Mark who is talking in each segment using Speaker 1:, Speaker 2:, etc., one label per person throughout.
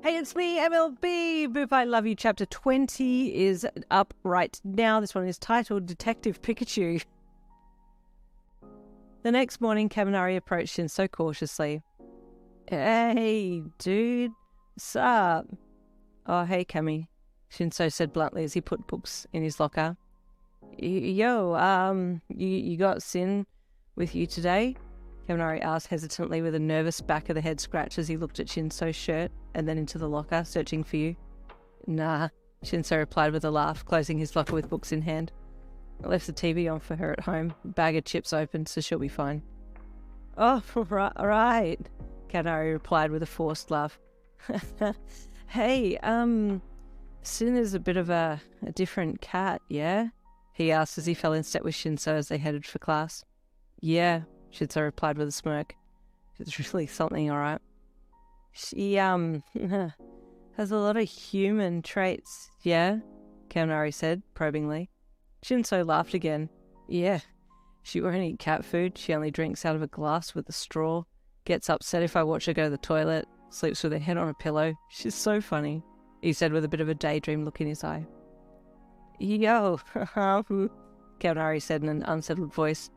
Speaker 1: Hey, it's me, MLB. Boop, I Love You. Chapter 20 is up right now. This one is titled Detective Pikachu. The next morning, Kaminari approached Shinsou cautiously. Hey, dude. What's up? Oh, hey, Kami, Shinsou said bluntly as he put books in his locker. Yo, you got Sin with you today? Kaminari asked hesitantly with a nervous back of the head scratch as he looked at Shinsou's shirt and then into the locker, searching for you. Nah, Shinsou replied with a laugh, closing his locker with books in hand. I left the TV on for her at home, bag of chips open, so she'll be fine. Oh, right, Kaminari replied with a forced laugh. Hey, Sin is a bit of a different cat, yeah? He asked as he fell in step with Shinsou as they headed for class. Yeah, Shinsou replied with a smirk. It's really something, alright. She, has a lot of human traits, yeah? Kaminari said, probingly. Shinsou laughed again. Yeah, she won't eat cat food, she only drinks out of a glass with a straw, gets upset if I watch her go to the toilet, sleeps with her head on a pillow. She's so funny, he said with a bit of a daydream look in his eye. Yo, Kaminari said in an unsettled voice.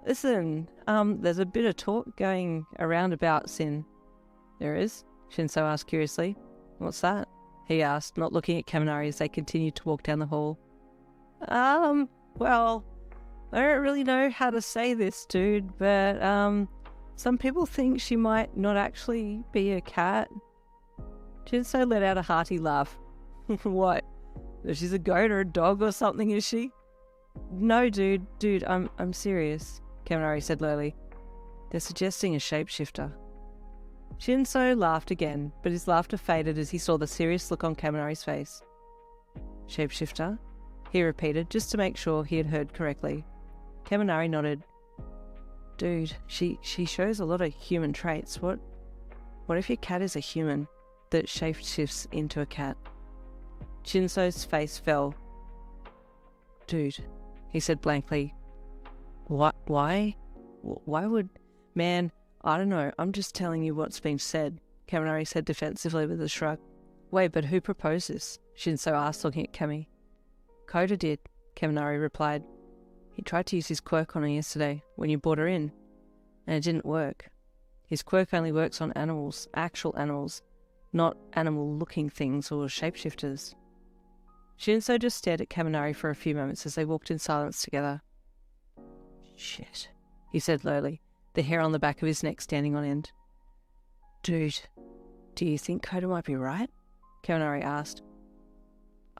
Speaker 1: Listen, there's a bit of talk going around about Sin. There is? Shinsou asked curiously. What's that? He asked, not looking at Kaminari as they continued to walk down the hall. Well, I don't really know how to say this, dude, but, some people think she might not actually be a cat. Shinsou let out a hearty laugh. What? She's a goat or a dog or something, is she? No, dude, I'm serious, Kaminari said lowly. They're suggesting a shapeshifter. Shinsou laughed again, but his laughter faded as he saw the serious look on Kaminari's face. Shapeshifter? He repeated, just to make sure he had heard correctly. Kaminari nodded. Dude, she shows a lot of human traits. What if your cat is a human that shapeshifts into a cat? Shinsou's face fell. Dude, he said blankly. What? Why? Why would... Man, I don't know. I'm just telling you what's been said, Kaminari said defensively with a shrug. Wait, but who proposed this? Shinsou asked, looking at Kami. Koda did, Kaminari replied. He tried to use his quirk on her yesterday, when you brought her in, and it didn't work. His quirk only works on animals, actual animals, not animal-looking things or shapeshifters. Shinsou just stared at Kaminari for a few moments as they walked in silence together. Shit, he said lowly, the hair on the back of his neck standing on end. Dude, do you think Koda might be right? Kaminari asked.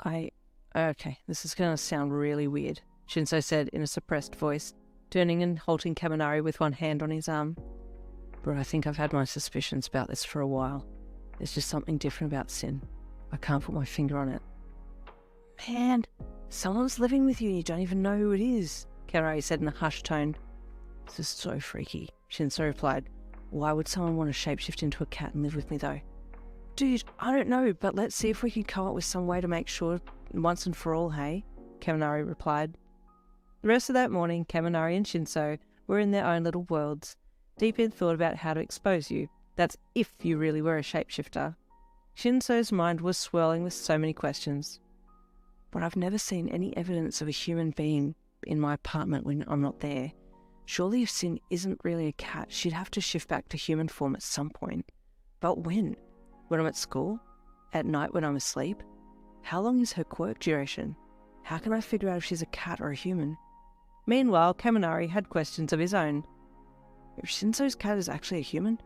Speaker 1: Okay, this is going to sound really weird, Shinsou said in a suppressed voice, turning and halting Kaminari with one hand on his arm. But I think I've had my suspicions about this for a while. There's just something different about Sin. I can't put my finger on it. Man, someone's living with you and you don't even know who it is, Kaminari said in a hushed tone. This is so freaky, Shinsou replied. Why would someone want to shapeshift into a cat and live with me though? Dude, I don't know, but let's see if we can come up with some way to make sure once and for all, hey? Kaminari replied. The rest of that morning, Kaminari and Shinsou were in their own little worlds, deep in thought about how to expose you. That's if you really were a shapeshifter. Shinsou's mind was swirling with so many questions. But I've never seen any evidence of a human being in my apartment when I'm not there. Surely if Sin isn't really a cat, she'd have to shift back to human form at some point. But when? When I'm at school? At night when I'm asleep? How long is her quirk duration? How can I figure out if she's a cat or a human? Meanwhile, Kaminari had questions of his own. If Shinsou's cat is actually a human,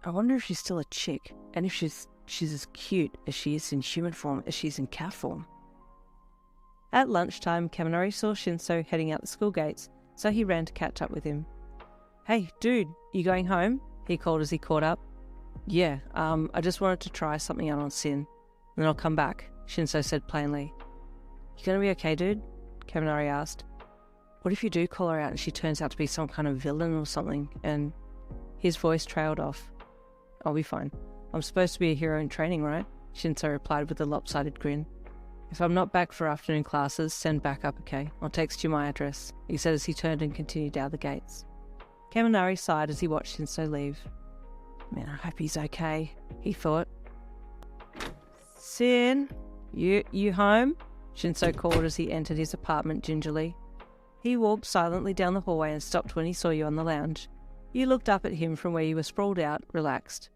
Speaker 1: I wonder if she's still a chick, and if she's as cute as she is in human form as she is in cat form. At lunchtime, Kaminari saw Shinsou heading out the school gates, so he ran to catch up with him. Hey, dude, you going home? He called as he caught up. Yeah, I just wanted to try something out on Sin. Then I'll come back, Shinsou said plainly. You gonna be okay, dude? Kaminari asked. What if you do call her out and she turns out to be some kind of villain or something, and... His voice trailed off. I'll be fine. I'm supposed to be a hero in training, right? Shinsou replied with a lopsided grin. If I'm not back for afternoon classes, send back up, okay? I'll text you my address, he said as he turned and continued down the gates. Kaminari sighed as he watched Shinsou leave. Man, I hope he's okay, he thought. Sin, you home? Shinsou called as he entered his apartment gingerly. He walked silently down the hallway and stopped when he saw you on the lounge. You looked up at him from where you were sprawled out, relaxed.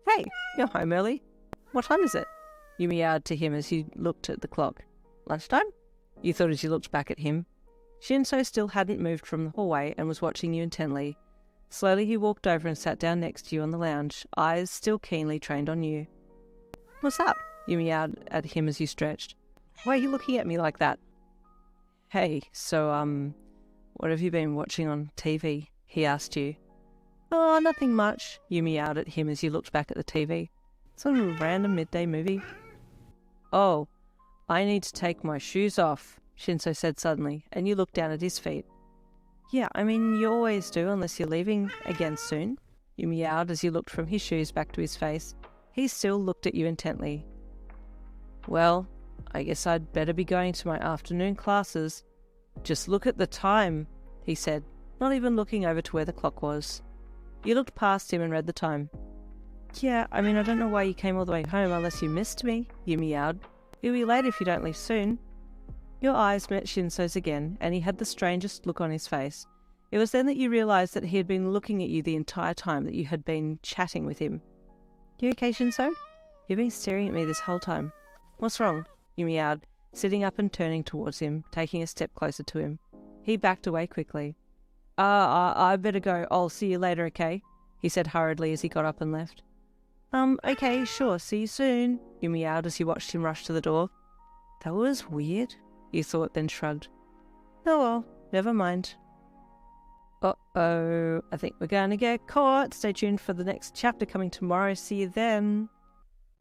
Speaker 1: Hey, you're home early. What time is it? You meowed to him as you looked at the clock. Lunchtime? You thought as you looked back at him. Shinsou still hadn't moved from the hallway and was watching you intently. Slowly he walked over and sat down next to you on the lounge, eyes still keenly trained on you. What's up? You meowed at him as you stretched. Why are you looking at me like that? Hey, so, what have you been watching on TV? He asked you. Oh, nothing much. You meowed at him as you looked back at the TV. Some random midday movie. Oh, I need to take my shoes off, Shinsou said suddenly, and you looked down at his feet. Yeah, I mean, you always do unless you're leaving again soon. You meowed as you looked from his shoes back to his face. He still looked at you intently. Well, I guess I'd better be going to my afternoon classes. Just look at the time, he said, not even looking over to where the clock was. You looked past him and read the time. Yeah, I mean, I don't know why you came all the way home unless you missed me, you meowed. You'll be late if you don't leave soon. Your eyes met Shinsou's again, and he had the strangest look on his face. It was then that you realised that he had been looking at you the entire time that you had been chatting with him. You okay, Shinsou? You've been staring at me this whole time. What's wrong? You meowed, sitting up and turning towards him, taking a step closer to him. He backed away quickly. I better go. I'll see you later, okay? He said hurriedly as he got up and left. Okay, sure, see you soon, you meowed as you watched him rush to the door. That was weird, you thought, then shrugged. Oh well, never mind. Uh-oh, I think we're going to get caught. Stay tuned for the next chapter coming tomorrow. See you then.